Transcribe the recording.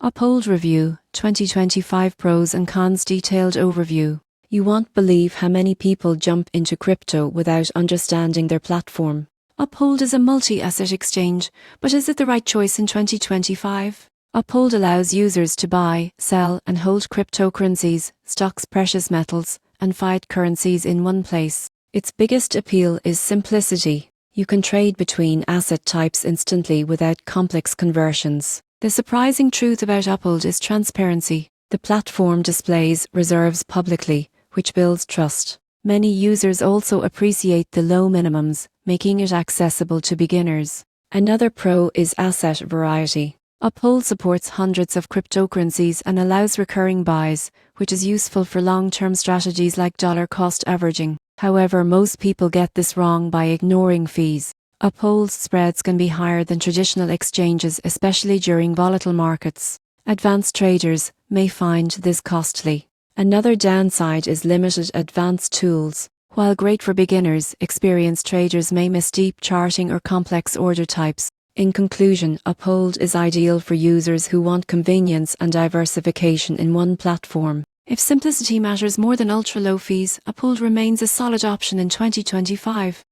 Uphold Review 2025 Pros and Cons Detailed Overview. You won't believe how many people jump into crypto without understanding their platform. Uphold is a multi-asset exchange, but is it the right choice in 2025? Uphold allows users to buy, sell, and hold cryptocurrencies, stocks, precious metals, and fiat currencies in one place. Its biggest appeal is simplicity. You can trade between asset types instantly without complex conversions. The surprising truth about Uphold is transparency. The platform displays reserves publicly, which builds trust. Many users also appreciate the low minimums, making it accessible to beginners. Another pro is asset variety. Uphold supports hundreds of cryptocurrencies and allows recurring buys, which is useful for long-term strategies like dollar cost averaging. However, most people get this wrong by ignoring fees. Uphold's spreads can be higher than traditional exchanges, especially during volatile markets. Advanced traders may find this costly. Another downside is limited advanced tools. While great for beginners, experienced traders may miss deep charting or complex order types. In conclusion, Uphold is ideal for users who want convenience and diversification in one platform. If simplicity matters more than ultra-low fees, Uphold remains a solid option in 2025.